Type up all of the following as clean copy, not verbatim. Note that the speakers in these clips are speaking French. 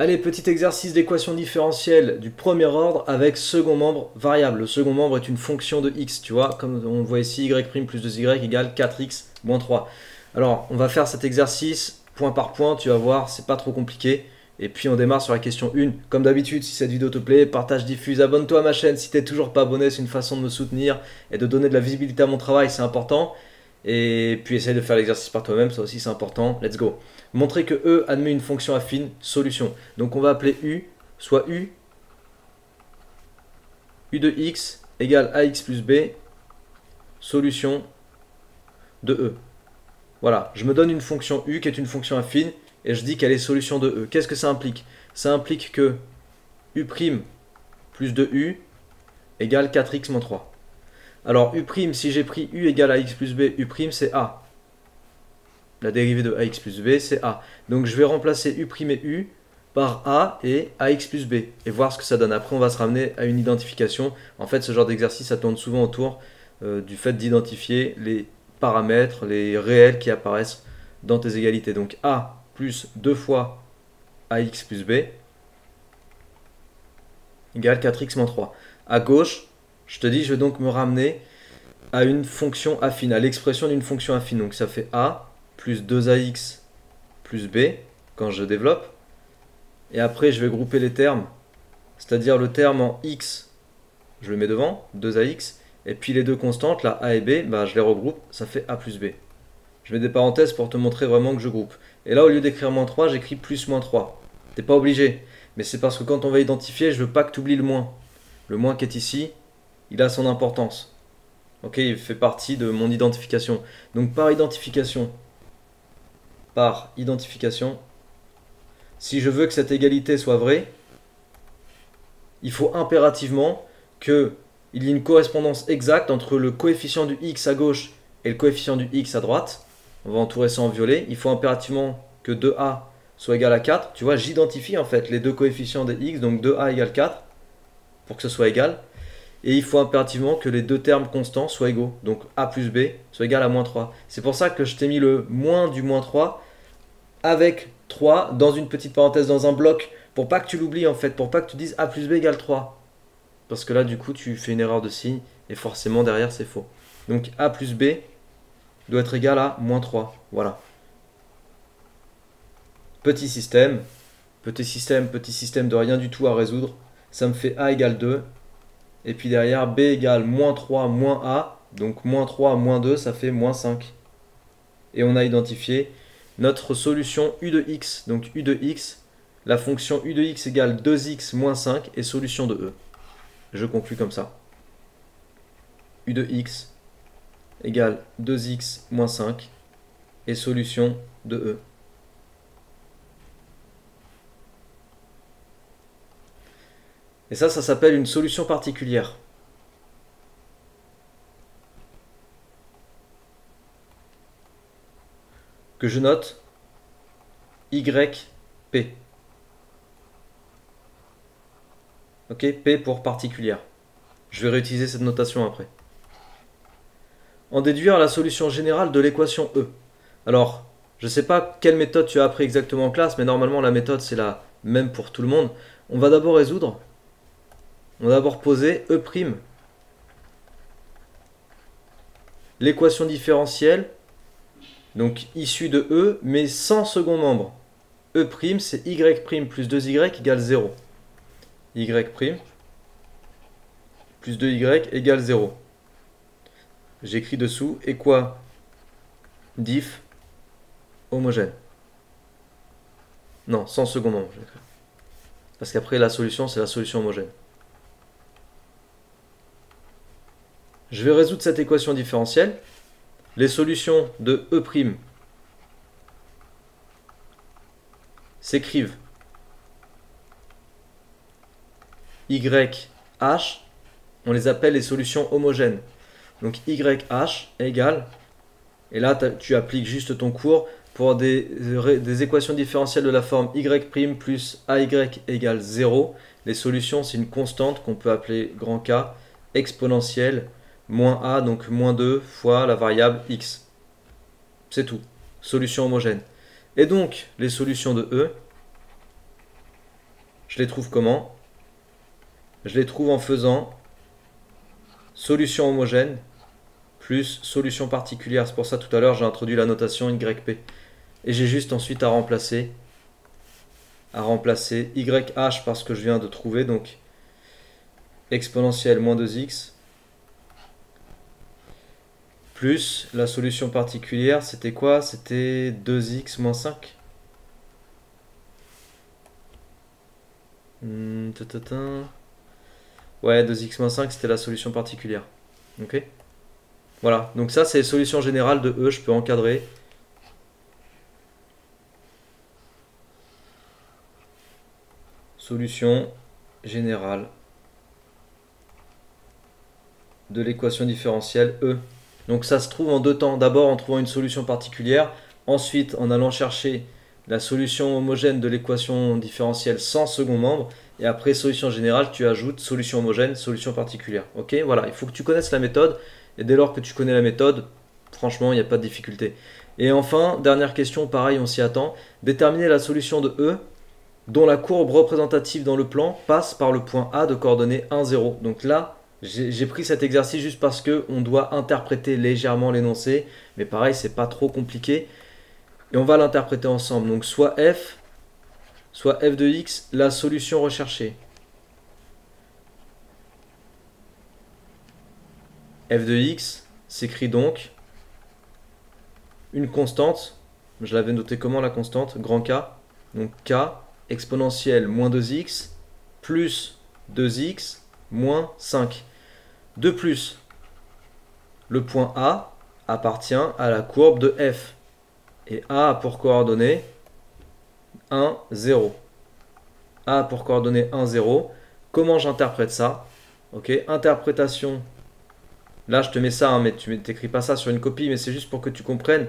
Allez, petit exercice d'équation différentielle du premier ordre avec second membre variable. Le second membre est une fonction de x, tu vois, comme on voit ici, y' plus 2y égale 4x moins 3. Alors, on va faire cet exercice point par point, tu vas voir, c'est pas trop compliqué. Et puis on démarre sur la question 1. Comme d'habitude, si cette vidéo te plaît, partage, diffuse, abonne-toi à ma chaîne. Si t'es toujours pas abonné, c'est une façon de me soutenir et de donner de la visibilité à mon travail, c'est important. Et puis essaye de faire l'exercice par toi-même, ça aussi c'est important. Let's go. Montrer que E admet une fonction affine, solution. Donc on va appeler U, soit U de x égale ax plus b, solution de E. Voilà, je me donne une fonction U qui est une fonction affine et je dis qu'elle est solution de E. Qu'est-ce que ça implique? Ça implique que U' plus 2U égale 4x moins 3. Alors U', si j'ai pris U égale ax plus b, U' c'est A. La dérivée de ax plus b, c'est A. Donc je vais remplacer U' et U par A et ax plus b et voir ce que ça donne. Après, on va se ramener à une identification. En fait, ce genre d'exercice, ça tourne souvent autour du fait d'identifier les paramètres, les réels qui apparaissent dans tes égalités. Donc A plus 2 fois ax plus b égale 4x moins 3. À gauche, je te dis, je vais donc me ramener à une fonction affine, à l'expression d'une fonction affine. Donc ça fait A plus 2ax plus b quand je développe. Et après, je vais grouper les termes, c'est-à-dire le terme en x, je le mets devant, 2ax, et puis les deux constantes, là, a et b, bah, je les regroupe, ça fait a plus b. Je mets des parenthèses pour te montrer vraiment que je groupe. Et là, au lieu d'écrire moins 3, j'écris plus moins 3. T'es pas obligé, mais c'est parce que quand on va identifier, je veux pas que tu oublies le moins. Le moins qui est ici, il a son importance. Ok, il fait partie de mon identification. Donc par identification, si je veux que cette égalité soit vraie, il faut impérativement qu'il y ait une correspondance exacte entre le coefficient du x à gauche et le coefficient du x à droite. On va entourer ça en violet. Il faut impérativement que 2a soit égal à 4. Tu vois, j'identifie en fait les deux coefficients des x, donc 2a égale 4, pour que ce soit égal. Et il faut impérativement que les deux termes constants soient égaux. Donc a plus b soit égal à moins 3. C'est pour ça que je t'ai mis le moins du moins 3 avec 3 dans une petite parenthèse, dans un bloc, pour pas que tu l'oublies en fait, pour pas que tu dises a plus b égale 3. Parce que là, du coup, tu fais une erreur de signe et forcément derrière, c'est faux. Donc a plus b doit être égal à moins 3. Voilà. Petit système de rien du tout à résoudre. Ça me fait a égale 2. Et puis derrière, b égale moins 3 moins a. Donc moins 3 moins 2, ça fait moins 5. Et on a identifié notre solution u de x. Donc u de x, la fonction u de x égale 2x moins 5 est solution de E. Je conclus comme ça. U de x égale 2x moins 5 est solution de E. Et ça s'appelle une solution particulière. Que je note YP. Ok, P pour particulière. Je vais réutiliser cette notation après. En déduire la solution générale de l'équation E. Alors, je ne sais pas quelle méthode tu as appris exactement en classe, mais normalement la méthode c'est la même pour tout le monde. On va d'abord résoudre. On va d'abord poser E', l'équation différentielle, donc issue de E, mais sans second membre. E' c'est Y' plus 2Y égale 0. Y' plus 2Y égale 0. J'écris dessous, et quoi? Diff homogène. Non, sans second membre. Parce qu'après, la solution, c'est la solution homogène. Je vais résoudre cette équation différentielle. Les solutions de E' s'écrivent YH, on les appelle les solutions homogènes. Donc YH égale, et là tu appliques juste ton cours pour des équations différentielles de la forme Y' plus AY égale 0. Les solutions, c'est une constante qu'on peut appeler grand K, exponentielle, moins A, donc moins 2 fois la variable X. C'est tout. Solution homogène. Et donc, les solutions de E, Je les trouve comment? Je les trouve en faisant solution homogène plus solution particulière. C'est pour ça tout à l'heure j'ai introduit la notation YP. Et j'ai juste ensuite à remplacer YH par ce que je viens de trouver. Donc exponentielle moins 2x plus la solution particulière, c'était quoi? C'était 2x moins 5. Ouais, 2x moins 5, c'était la solution particulière. Ok. Voilà, donc ça c'est les solutions générales de E, je peux encadrer. Solution générale de l'équation différentielle E. Donc ça se trouve en deux temps. D'abord en trouvant une solution particulière, ensuite en allant chercher la solution homogène de l'équation différentielle sans second membre, et après solution générale, tu ajoutes solution homogène, solution particulière. Ok, voilà, il faut que tu connaisses la méthode, et dès lors que tu connais la méthode, franchement, il n'y a pas de difficulté. Et enfin, dernière question, pareil, on s'y attend, déterminer la solution de E dont la courbe représentative dans le plan passe par le point A de coordonnées 1, 0. Donc là, j'ai pris cet exercice juste parce qu'on doit interpréter légèrement l'énoncé, mais pareil, c'est pas trop compliqué. Et on va l'interpréter ensemble. Donc soit f de x, la solution recherchée. F de x s'écrit donc une constante. Je l'avais noté comment la constante? Grand K. Donc K exponentielle moins 2x plus 2x moins 5. De plus, le point A appartient à la courbe de f. Et A a pour coordonnées 1, 0. A a pour coordonnées 1, 0. Comment j'interprète ça? Ok, interprétation. Là, je te mets ça, hein, mais tu n'écris pas ça sur une copie, mais c'est juste pour que tu comprennes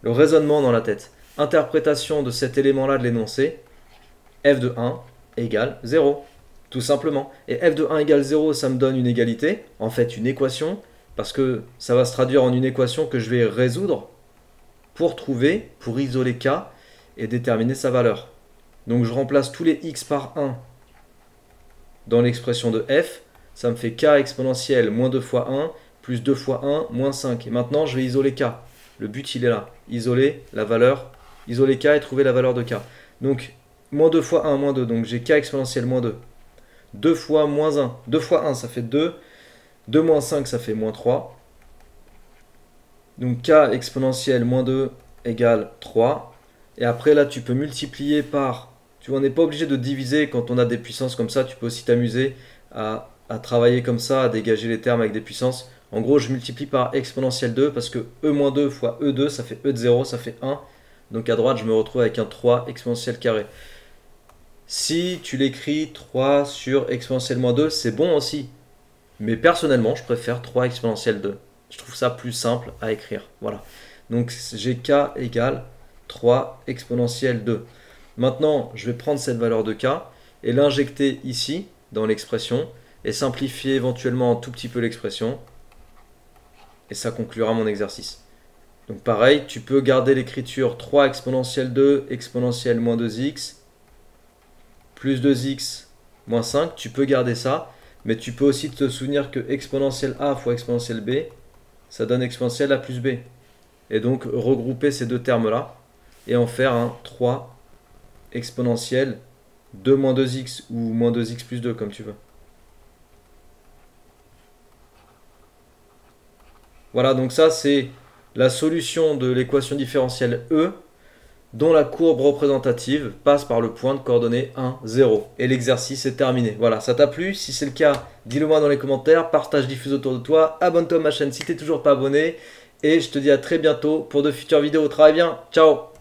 le raisonnement dans la tête. Interprétation de cet élément-là de l'énoncé. F de 1 égale 0. Tout simplement. Et f de 1 égale 0, ça me donne une égalité, en fait une équation, parce que ça va se traduire en une équation que je vais résoudre pour isoler K et déterminer sa valeur. Donc je remplace tous les x par 1 dans l'expression de f, ça me fait K exponentielle moins 2 fois 1 plus 2 fois 1 moins 5. Et maintenant je vais isoler K. Le but il est là, isoler K et trouver la valeur de K. Donc moins 2 fois 1 moins 2, donc j'ai K exponentielle moins 2. 2 fois moins 1, 2 fois 1 ça fait 2, 2 moins 5 ça fait moins 3. Donc K exponentielle moins 2 égale 3. Et après là tu peux multiplier par... Tu vois, on n'est pas obligé de diviser quand on a des puissances comme ça. Tu peux aussi t'amuser à travailler comme ça, à dégager les termes avec des puissances. En gros je multiplie par exponentielle 2 parce que E-2 fois E2 ça fait E de 0, ça fait 1. Donc à droite je me retrouve avec un 3 exponentielle carré. Si tu l'écris 3 sur exponentielle moins 2, c'est bon aussi. Mais personnellement je préfère 3 exponentielle 2. Je trouve ça plus simple à écrire. Voilà. Donc j'ai K égale 3 exponentielle 2. Maintenant, je vais prendre cette valeur de K et l'injecter ici, dans l'expression, et simplifier éventuellement un tout petit peu l'expression. Et ça conclura mon exercice. Donc pareil, tu peux garder l'écriture 3 exponentielle 2 exponentielle moins 2x plus 2x moins 5. Tu peux garder ça, mais tu peux aussi te souvenir que exponentielle A fois exponentielle B, ça donne exponentielle A plus B. Et donc regrouper ces deux termes-là et en faire un 3 exponentielle 2 moins 2x ou moins 2x plus 2 comme tu veux. Voilà, donc ça c'est la solution de l'équation différentielle E dont la courbe représentative passe par le point de coordonnées 1, 0. Et l'exercice est terminé. Voilà, ça t'a plu? Si c'est le cas, dis-le moi dans les commentaires, partage, diffuse autour de toi, abonne-toi à ma chaîne si tu n'es toujours pas abonné. Et je te dis à très bientôt pour de futures vidéos. Travaille bien, ciao!